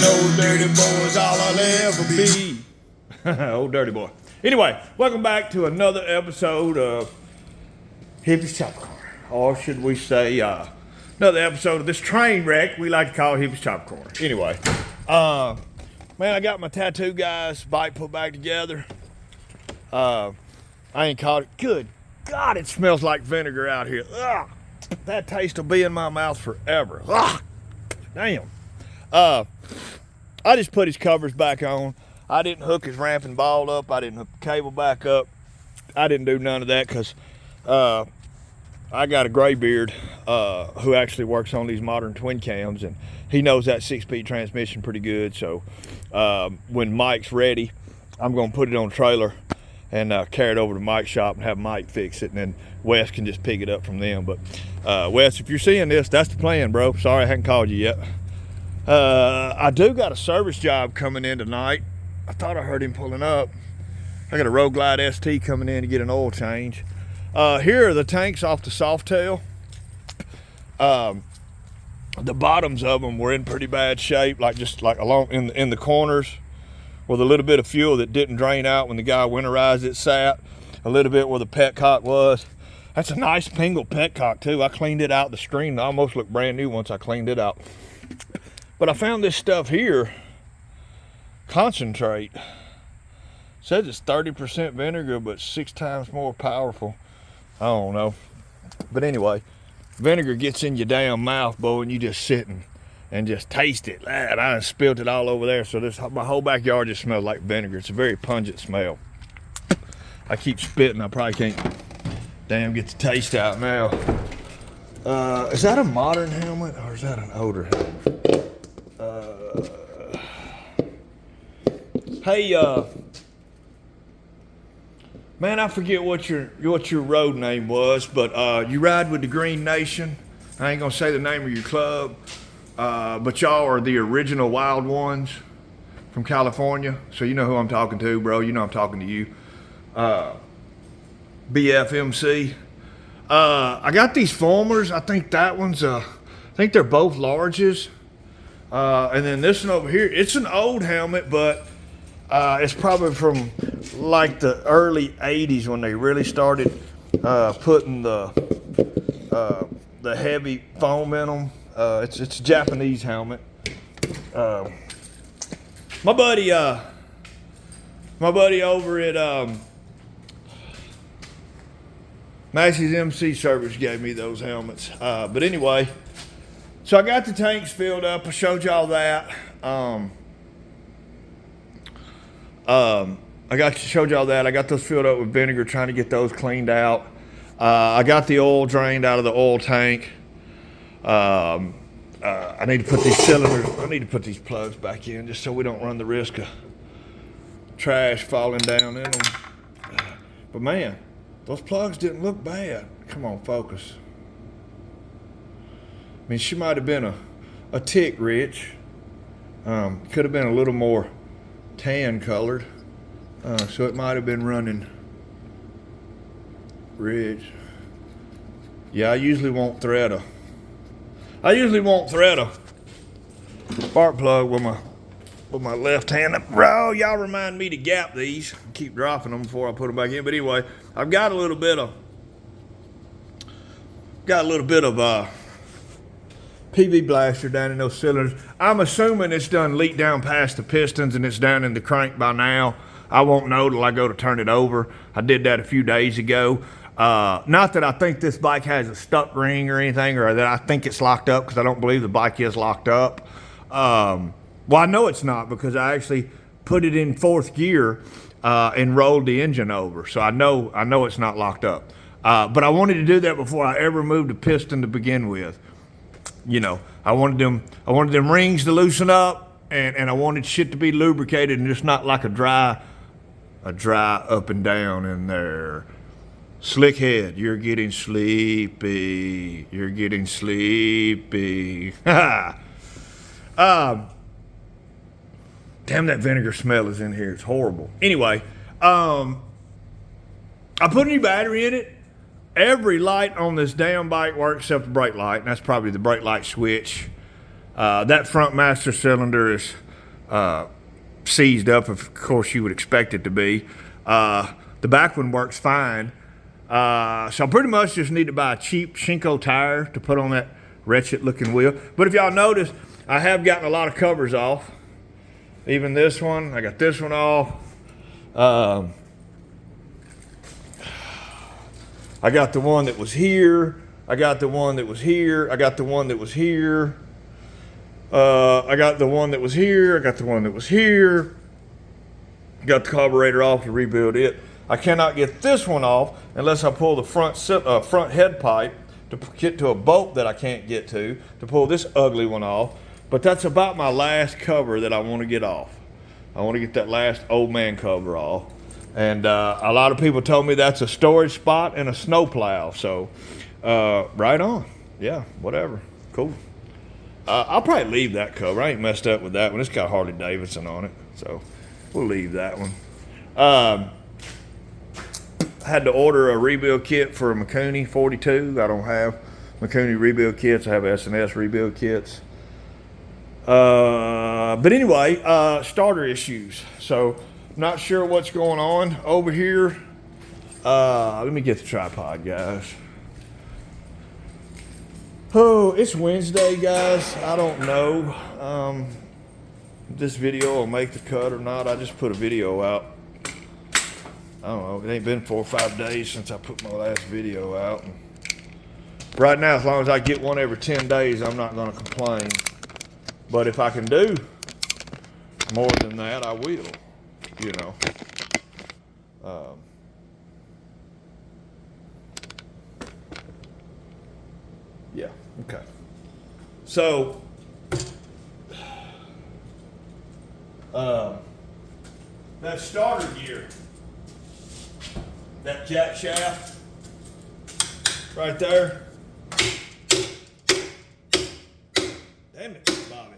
old dirty boy is all I'll ever be. Old dirty boy. Anyway, welcome back to another episode of Hippie's Chop Corner. Or should we say, another episode of this train wreck we like to call Hippie's Chop Corner. Anyway, man, I got my tattoo guy's bike put back together. I ain't caught it. Good God, it smells like vinegar out here. Ugh, that taste will be in my mouth forever. Ugh, damn. I just put his covers back on. I didn't hook his ramping ball up. I didn't hook the cable back up. I didn't do none of that because I got a gray beard who actually works on these modern twin cams, and he knows that 6-speed transmission pretty good. So when Mike's ready, I'm going to put it on a trailer and carry it over to Mike's shop and have Mike fix it, and then Wes can just pick it up from them. But Wes, if you're seeing this, that's the plan, bro. Sorry I hadn't called you yet. I do got a service job coming in tonight. I thought I heard him pulling up. I got a Road Glide ST coming in to get an oil change. Here are the tanks off the Softail. The bottoms of them were in pretty bad shape, like along in the corners, with a little bit of fuel that didn't drain out when the guy winterized it sat. A little bit where the petcock was. That's a nice Pingle petcock too. I cleaned it out the screen. It almost looked brand new once I cleaned it out. But I found this stuff here, concentrate. It says it's 30% vinegar, but 6 times more powerful. I don't know. But anyway, vinegar gets in your damn mouth, boy, and you just sitting and just taste it. And I done spilled it all over there. So my whole backyard just smells like vinegar. It's a very pungent smell. I keep spitting. I probably can't get the taste out now. Is that a modern helmet or is that an older helmet? Hey, man, I forget what your road name was, but you ride with the Green Nation. I ain't gonna say the name of your club, but y'all are the original Wild Ones from California. So you know who I'm talking to, bro. You know I'm talking to you. BFMC. I got these formers. I think that one's I think they're both larges. And then this one over here, it's an old helmet, but it's probably from like the early 80s when they really started putting the heavy foam in them. It's a Japanese helmet. My buddy over at Massey's MC Service gave me those helmets. But anyway, so I got the tanks filled up. I showed y'all that. Showed y'all that. I got those filled up with vinegar, trying to get those cleaned out. I got the oil drained out of the oil tank. I need to put these cylinders, I need to put these plugs back in just so we don't run the risk of trash falling down in them. But man, those plugs didn't look bad. Come on, focus. I mean, she might have been a tick rich. Could have been a little more tan colored. So it might have been running rich. Yeah, I usually won't thread a spark plug with my left hand. Bro, y'all remind me to gap these. Keep dropping them before I put them back in. But anyway, I've got a little bit of PV blaster down in those cylinders. I'm assuming it's done leaked down past the pistons and it's down in the crank by now. I won't know till I go to turn it over. I did that a few days ago. Not that I think this bike has a stuck ring or anything, or that I think it's locked up, because I don't believe the bike is locked up. Well, I know it's not, because I actually put it in 4th gear and rolled the engine over. So I know it's not locked up. But I wanted to do that before I ever moved a piston to begin with. You know, I wanted them rings to loosen up, and I wanted shit to be lubricated and just not like a dry up and down in there. Slick head, you're getting sleepy. You're getting sleepy. Damn, that vinegar smell is in here. It's horrible. Anyway, I put a new battery in it. Every light on this damn bike works except the brake light, and that's probably the brake light switch. That front master cylinder is seized up, of course you would expect it to be. The back one works fine. So I pretty much just need to buy a cheap Shinko tire to put on that wretched looking wheel. But if y'all notice, I have gotten a lot of covers off. Even this one, I got this one off. I got the one that was here. I got the one that was here. I got the one that was here. I got the one that was here. I got the one that was here. Got the carburetor off to rebuild it. I cannot get this one off unless I pull the front head pipe to get to a bolt that I can't get to pull this ugly one off. But that's about my last cover that I want to get off. I want to get that last old man cover off. And a lot of people told me that's a storage spot and a snowplow. So right on. Yeah, whatever. Cool. I'll probably leave that cover. I ain't messed up with that one. It's got Harley Davidson on it. So we'll leave that one. I had to order a rebuild kit for a Mikuni 42. I don't have Mikuni rebuild kits. I have S&S rebuild kits. But anyway, starter issues. So not sure what's going on over here. Let me get the tripod, guys. Oh, it's Wednesday, guys. I don't know if this video will make the cut or not. I just put a video out. I don't know. It ain't been 4 or 5 days since I put my last video out. And right now, as long as I get one every 10 days, I'm not going to complain. But if I can do more than that, I will, you know. Yeah, okay. So, that starter gear, that jack shaft right there. Damn it, Bobby.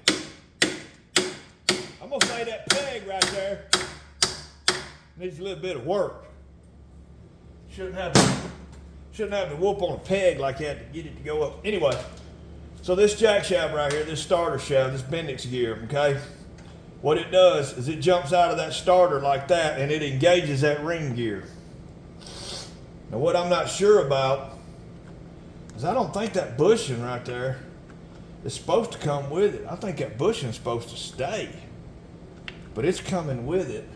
I'm gonna say that peg right there needs a little bit of work. Shouldn't have to whoop on a peg like that to get it to go up. Anyway, so this jack shaft right here, this starter shaft, this Bendix gear, okay? What it does is it jumps out of that starter like that and it engages that ring gear. Now what I'm not sure about is I don't think that bushing right there is supposed to come with it. I think that bushing is supposed to stay, but it's coming with it.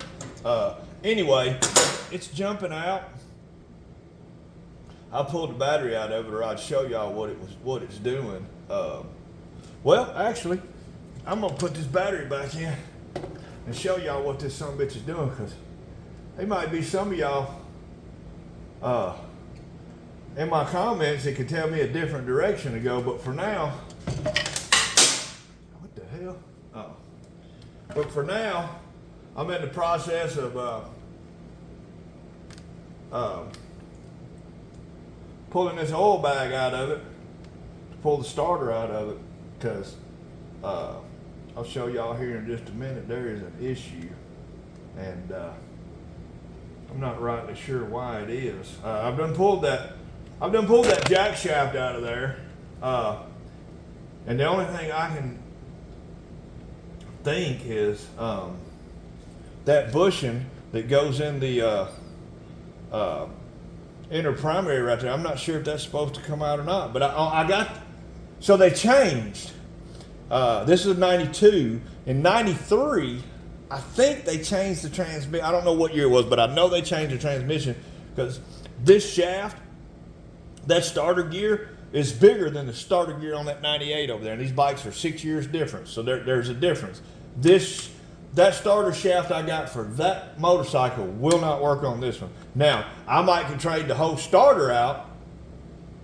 Anyway, it's jumping out. I pulled the battery out of it, or I'd show y'all what it's doing. Well, actually, I'm gonna put this battery back in and show y'all what this son of a bitch is doing, because there might be some of y'all in my comments that could tell me a different direction to go. But for now, what the hell? Oh, but for now, I'm in the process of pulling this oil bag out of it to pull the starter out of it, because I'll show y'all here in just a minute there is an issue, and I'm not rightly sure why it is. I've done pulled that jack shaft out of there, and the only thing I can think is that bushing that goes in the inner primary right there. I'm not sure if that's supposed to come out or not, but I got, so they changed. This is 92. In 93, I think they changed the transmission. I don't know what year it was, but I know they changed the transmission, because this shaft, that starter gear, is bigger than the starter gear on that 98 over there. And these bikes are 6 years difference, so there's a difference. That starter shaft I got for that motorcycle will not work on this one. Now, I might can trade the whole starter out,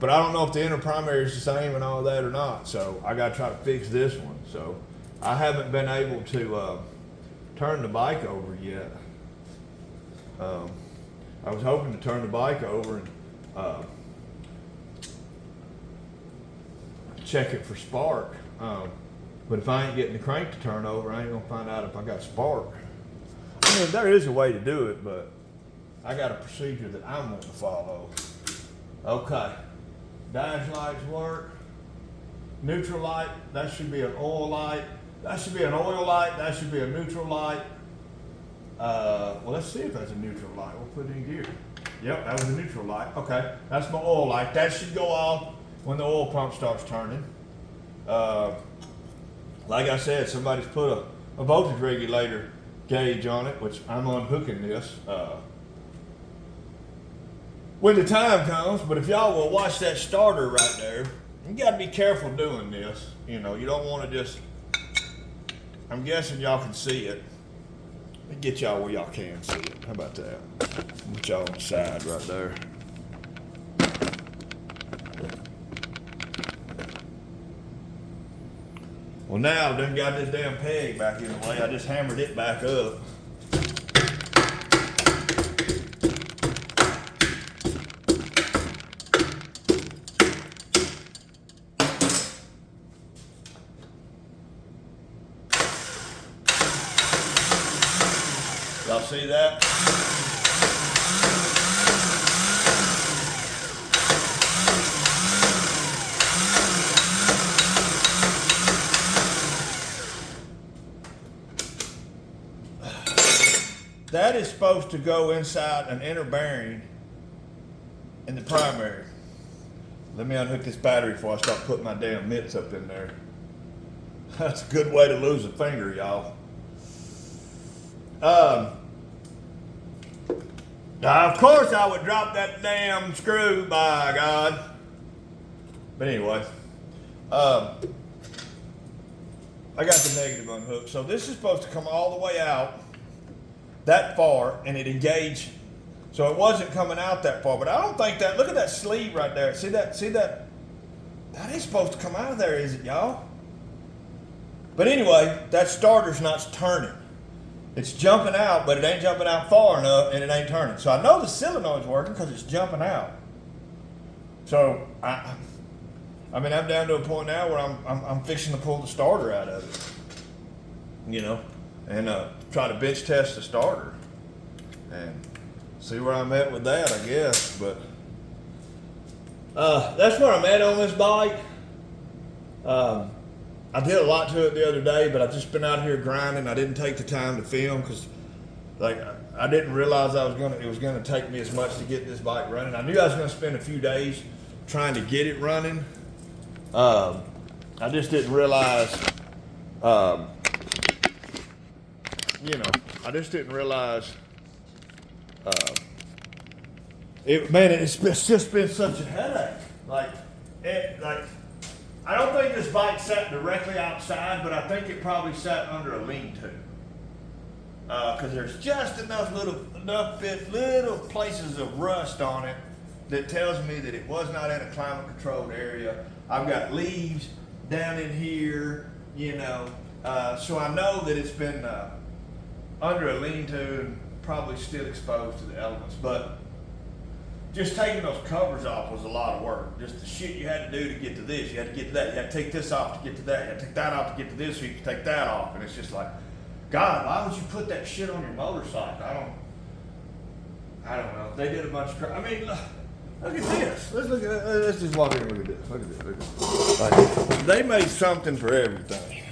but I don't know if the inner primary is the same and all that or not. So I got to try to fix this one. So I haven't been able to turn the bike over yet. I was hoping to turn the bike over and check it for spark. But if I ain't getting the crank to turn over, I ain't gonna find out if I got spark. I mean, there is a way to do it, but I got a procedure that I'm wanting to follow. Okay, dash lights work. Neutral light, that should be an oil light. That should be an oil light. That should be a neutral light. Well, let's see if that's a neutral light. We'll put it in gear. Yep, that was a neutral light. Okay, that's my oil light. That should go off when the oil pump starts turning. Like I said, somebody's put a voltage regulator gauge on it, which I'm unhooking this when the time comes. But if y'all will watch that starter right there, you got to be careful doing this. You know, you don't want to just. I'm guessing y'all can see it. Let me get y'all where y'all can see it. How about that? Put y'all on the side right there. Well, now I done got this damn peg back in the way. I just hammered it back up. Y'all see that? That is supposed to go inside an inner bearing in the primary. Let me unhook this battery before I start putting my damn mitts up in there. That's a good way to lose a finger, y'all. Now, of course I would drop that damn screw, by God. But anyway, I got the negative unhooked. So this is supposed to come all the way out that far, and it engaged. So it wasn't coming out that far, but I don't think that, look at that sleeve right there. See that, that ain't supposed to come out of there, is it, y'all? But anyway, that starter's not turning. It's jumping out, but it ain't jumping out far enough, and it ain't turning. So I know the solenoid's working because it's jumping out. So I mean, I'm down to a point now where I'm fixing to pull the starter out of it, you know, and try to bench test the starter and see where I'm at with that, I guess. But that's where I'm at on this bike. I did a lot to it the other day, but I've just been out here grinding. I didn't take the time to film because, like, I didn't realize it was gonna take me as much to get this bike running. I knew I was gonna spend a few days trying to get it running. I just didn't realize, you know, I just didn't realize. It's just been such a headache. Like. I don't think this bike sat directly outside, but I think it probably sat under a lean-to. Because there's just enough little places of rust on it that tells me that it was not in a climate-controlled area. I've got leaves down in here, you know, so I know that it's been under a lean-to and probably still exposed to the elements. But just taking those covers off was a lot of work. Just the shit you had to do to get to this. You had to get to that. You had to take this off to get to that. You had to take that off to get to this so you could take that off. And it's just like, God, why would you put that shit on your motorcycle? I don't know. They did a bunch of crap. I mean, look at this. Let's just walk in and look at this. Look at this. Like, they made something for everything.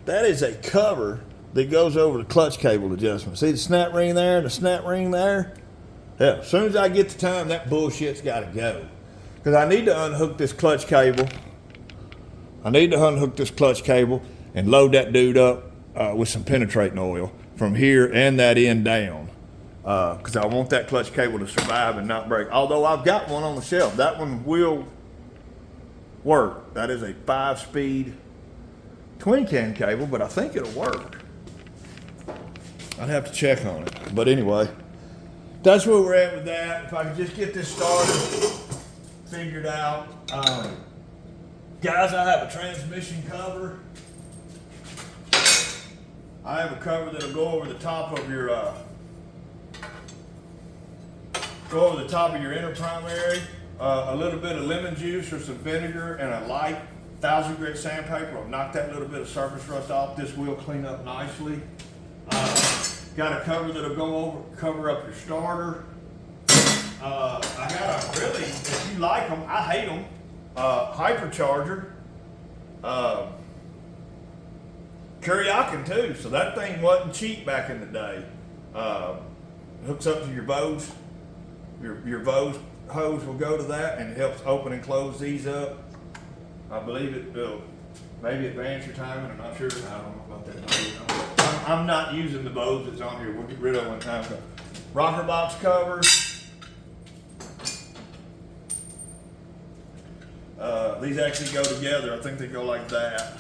That is a cover that goes over the clutch cable adjustment. See the snap ring there and the snap ring there? Yeah, as soon as I get the time, that bullshit's got to go. Because I need to unhook this clutch cable. I need to unhook this clutch cable and load that dude up with some penetrating oil from here and that end down. Because I want that clutch cable to survive and not break. Although I've got one on the shelf. That one will work. That is a 5-speed twin can cable, but I think it'll work. I'd have to check on it. But anyway. That's where we're at with that. If I could just get this started, figured out. Guys, I have a transmission cover. I have a cover that'll go over the top of your inner primary. A little bit of lemon juice or some vinegar and a light 1000 grit sandpaper will knock that little bit of surface rust off. This will clean up nicely. Got a cover that'll cover up your starter. I got a really, if you like them, I hate them, hypercharger. Kuryakin too. So that thing wasn't cheap back in the day. Hooks up to your Bose. Your Bose hose will go to that, and it helps open and close these up. I believe it will maybe advance your timing. I'm not sure. I don't know about that. I'm not using the Bose that's on here. We'll get rid of it when time comes. Rocker box covers. These actually go together. I think they go like that.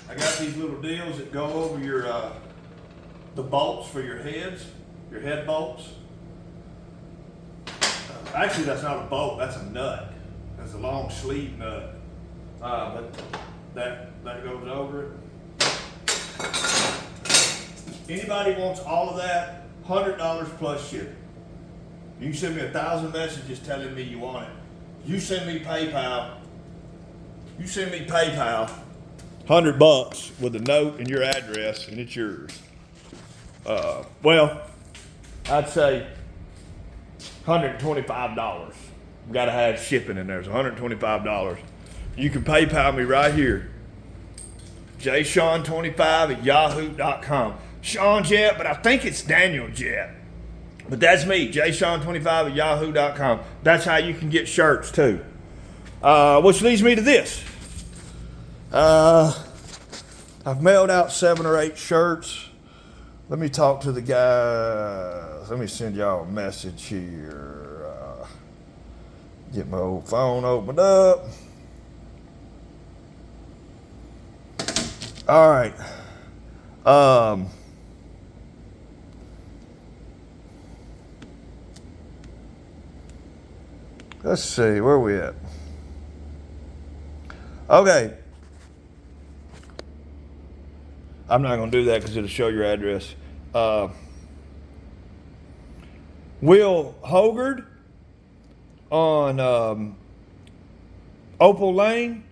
I got these little deals that go over your the bolts for your heads, your head bolts. Actually, that's not a bolt. That's a nut. That's a long sleeve nut. But that goes over it. Anybody wants all of that? $100 plus shipping. You can send me 1,000 messages telling me you want it. You send me PayPal. $100 with a note and your address, and it's yours. Well, I'd say $125. Got to have shipping in there. It's $125. You can PayPal me right here. jsean25@yahoo.com. Sean Jet, but I think it's Daniel Jet. But that's me, jsean25@yahoo.com. That's how you can get shirts too. Which leads me to this. I've mailed out 7 or 8 shirts. Let me talk to the guys. Let me send y'all a message here. Get my old phone opened up. All right. Let's see, where are we at? Okay. I'm not going to do that because it'll show your address. Will Hogard on Opal Lane,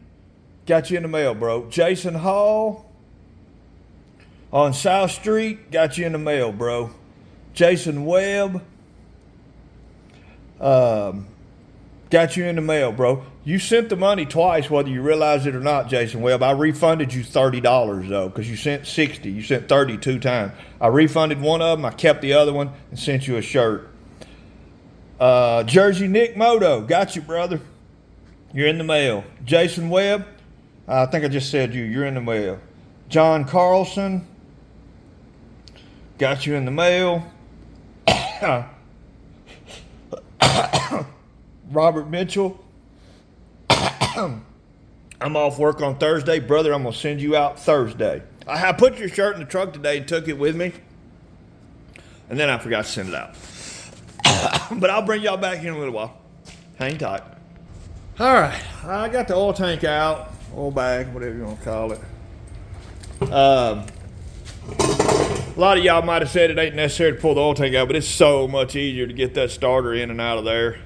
got you in the mail, bro. Jason Hall on South Street, got you in the mail, bro. Jason Webb, got you in the mail, bro. You sent the money twice, whether you realize it or not, Jason Webb. I refunded you $30, though, because you sent 60. You sent 32 times. I refunded one of them. I kept the other one and sent you a shirt. Jersey Nick Moto, got you, brother. You're in the mail. Jason Webb, I think I just said you're in the mail. John Carlson, got you in the mail. Robert Mitchell, I'm off work on Thursday. Brother, I'm going to send you out Thursday. I put your shirt in the truck today and took it with me, and then I forgot to send it out. But I'll bring y'all back in a little while. Hang tight. All right, I got the oil tank out, oil bag, whatever you want to call it. A lot of y'all might have said it ain't necessary to pull the oil tank out, but it's so much easier to get that starter in and out of there.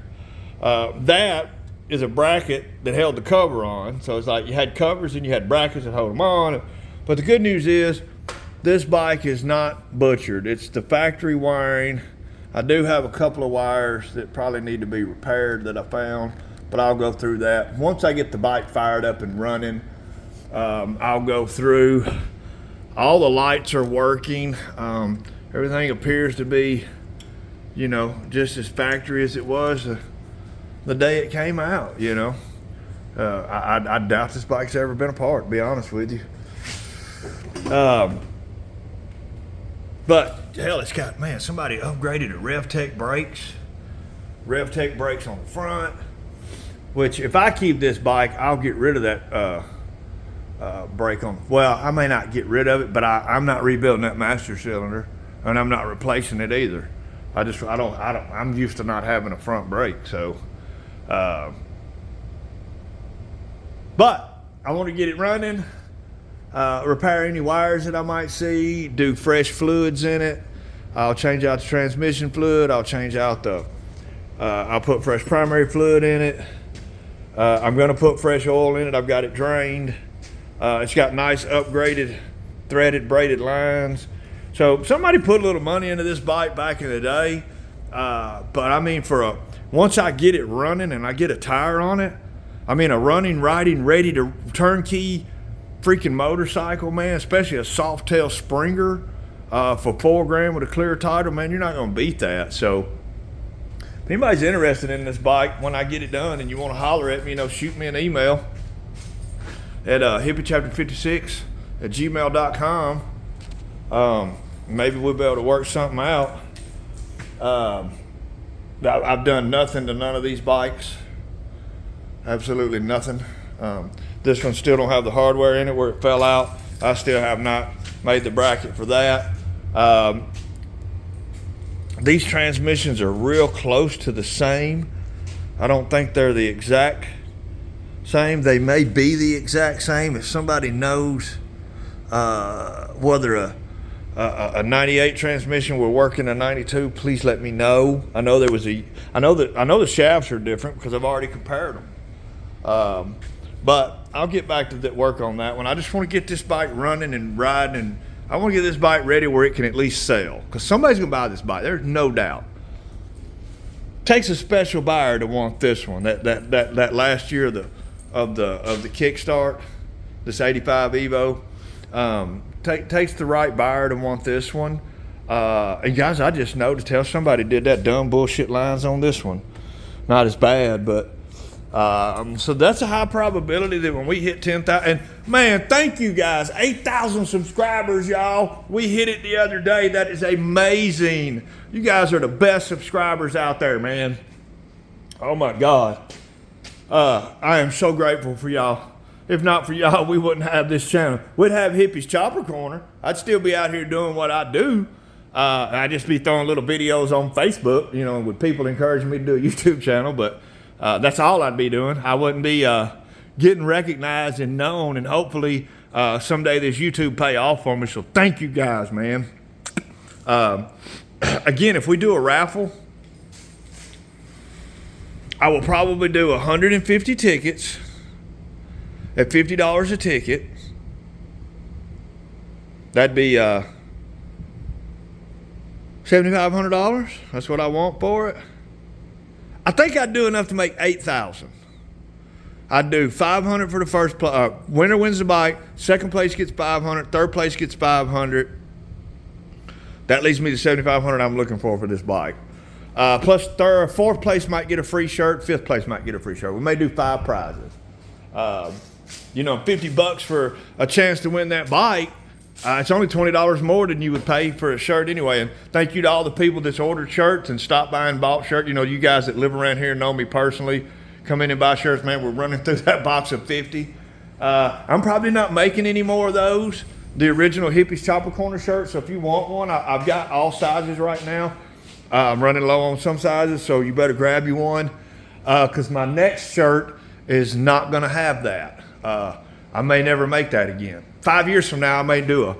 That is a bracket that held the cover on. So it's like you had covers and you had brackets that hold them on. But the good news is this bike is not butchered. It's the factory wiring. I do have a couple of wires that probably need to be repaired that I found, but I'll go through that. Once I get the bike fired up and running, I'll go through. All the lights are working. Everything appears to be, just as factory as it was the day it came out, I doubt this bike's ever been apart, to be honest with you. But hell, it's got, somebody upgraded to RevTech brakes. RevTech brakes on the front, which if I keep this bike, I'll get rid of that brake on. Well, I may not get rid of it, but I'm not rebuilding that master cylinder, and I'm not replacing it either. I'm used to not having a front brake, so. But I want to get it running, repair any wires that I might see, do fresh fluids in it. I'll change out the transmission fluid. I'll change out I'll put fresh primary fluid in it. I'm going to put fresh oil in it. I've got it drained. It's got nice upgraded threaded braided lines. So somebody put a little money into this bike back in the day. But I mean, once I get it running and I get a tire on it, I mean, a running, riding, ready to turnkey freaking motorcycle, man, especially a Softail Springer for $4,000 with a clear title, man, you're not going to beat that. So if anybody's interested in this bike when I get it done and you want to holler at me, shoot me an email at hippieChapter56@gmail.com. Maybe we'll be able to work something out. I've done nothing to none of these bikes. Absolutely nothing. This one still don't have the hardware in it where it fell out. I still have not made the bracket for that. These transmissions are real close to the same. I don't think they're the exact same. They may be the exact same. If somebody knows whether a 98 transmission will work in a 92, please let me know. I know the shafts are different because I've already compared them. But I'll get back to work on that one. I just want to get this bike running and riding, and I want to get this bike ready where it can at least sell, because somebody's gonna buy this bike. There's no doubt. Takes a special buyer to want this one. That last year of the Kickstart, this 85 Evo, takes the right buyer to want this one. And guys, I just know to tell somebody did that dumb bullshit lines on this one. Not as bad, but so that's a high probability that when we hit 10,000, and man, thank you guys, 8,000 subscribers, y'all. We hit it the other day. That is amazing. You guys are the best subscribers out there, man. Oh my God. I am so grateful for y'all. If not for y'all, we wouldn't have this channel. We'd have Hippie's Chopper Corner. I'd still be out here doing what I do. I'd just be throwing little videos on Facebook, with people encouraging me to do a YouTube channel, but that's all I'd be doing. I wouldn't be getting recognized and known, and hopefully someday this YouTube pay off for me. So thank you guys, man. Again, if we do a raffle, I will probably do 150 tickets at $50 a ticket. That'd be $7,500. That's what I want for it. I think I'd do enough to make 8,000. I'd do 500 for the first place. Winner wins the bike. Second place gets 500. Third place gets 500. That leaves me to 7,500 I'm looking for this bike. Plus fourth place might get a free shirt. Fifth place might get a free shirt. We may do 5 prizes. $50 for a chance to win that bike. It's only $20 more than you would pay for a shirt anyway. And thank you to all the people that's ordered shirts and stopped by and bought shirts. You guys that live around here know me personally. Come in and buy shirts, man. We're running through that box of 50. I'm probably not making any more of those. The original Hippie's Chopper Corner shirts. So if you want one, I've got all sizes right now. I'm running low on some sizes, so you better grab you one. Because my next shirt is not going to have that. I may never make that again. 5 years from now, I may do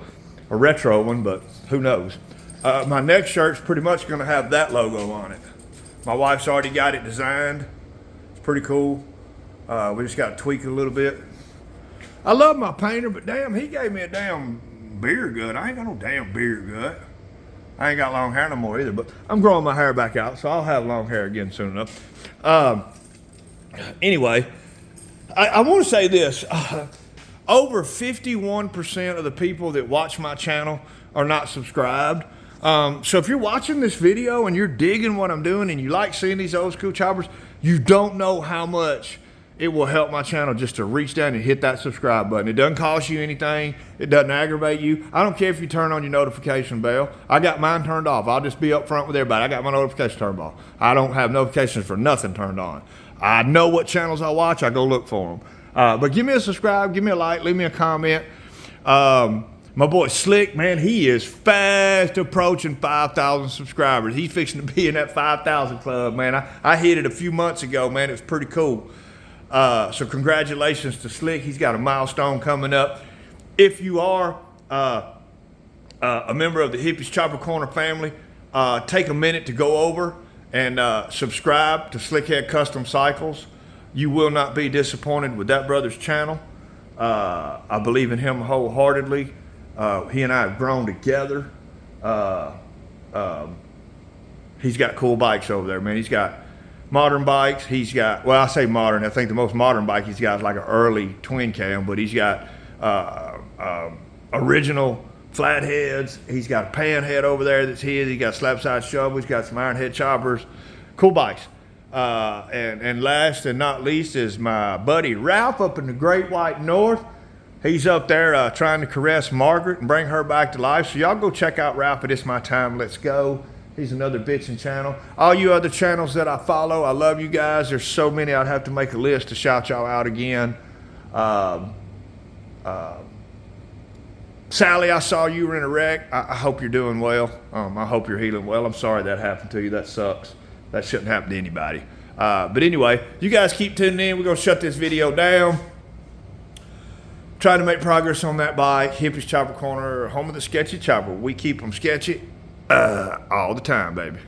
a retro one, but who knows. My next shirt's pretty much going to have that logo on it. My wife's already got it designed. It's pretty cool. We just got to tweak it a little bit. I love my painter, but damn, he gave me a damn beer gut. I ain't got no damn beer gut. I ain't got long hair no more either, but I'm growing my hair back out, so I'll have long hair again soon enough. Anyway, I want to say this. Over 51% of the people that watch my channel are not subscribed. So if you're watching this video and you're digging what I'm doing and you like seeing these old school choppers, you don't know how much it will help my channel just to reach down and hit that subscribe button. It doesn't cost you anything. It doesn't aggravate you. I don't care if you turn on your notification bell. I got mine turned off. I'll just be up front with everybody. I got my notification turned off. I don't have notifications for nothing turned on. I know what channels I watch. I go look for them. But give me a subscribe, give me a like, leave me a comment. My boy Slick, man, he is fast approaching 5,000 subscribers. He's fixing to be in that 5,000 club, man. I hit it a few months ago, man. It was pretty cool. So congratulations to Slick. He's got a milestone coming up. If you are a member of the Hippie's Chopper Corner family, take a minute to go over and subscribe to Slickhead Custom Cycles. You will not be disappointed with that brother's channel. I believe in him wholeheartedly. He and I have grown together. He's got cool bikes over there, man. He's got modern bikes. He's got, well, I say modern. I think the most modern bike he's got is like an early twin cam, but he's got original flatheads. He's got a pan head over there that's his. He's got slap side shovel. He's got some iron head choppers. Cool bikes. And last and not least is my buddy Ralph up in the Great White North. He's up there trying to caress Margaret and bring her back to life. So y'all go check out Ralph at It's My Time, Let's Go. He's another bitchin' channel. All you other channels that I follow, I love you guys. There's so many, I'd have to make a list to shout y'all out again. Sally, I saw you were in a wreck. I hope you're doing well. I hope you're healing well. I'm sorry that happened to you. That sucks. That shouldn't happen to anybody. But anyway, you guys keep tuning in. We're going to shut this video down. Trying to make progress on that bike. Hippie's Chopper Corner, home of the sketchy chopper. We keep them sketchy all the time, baby.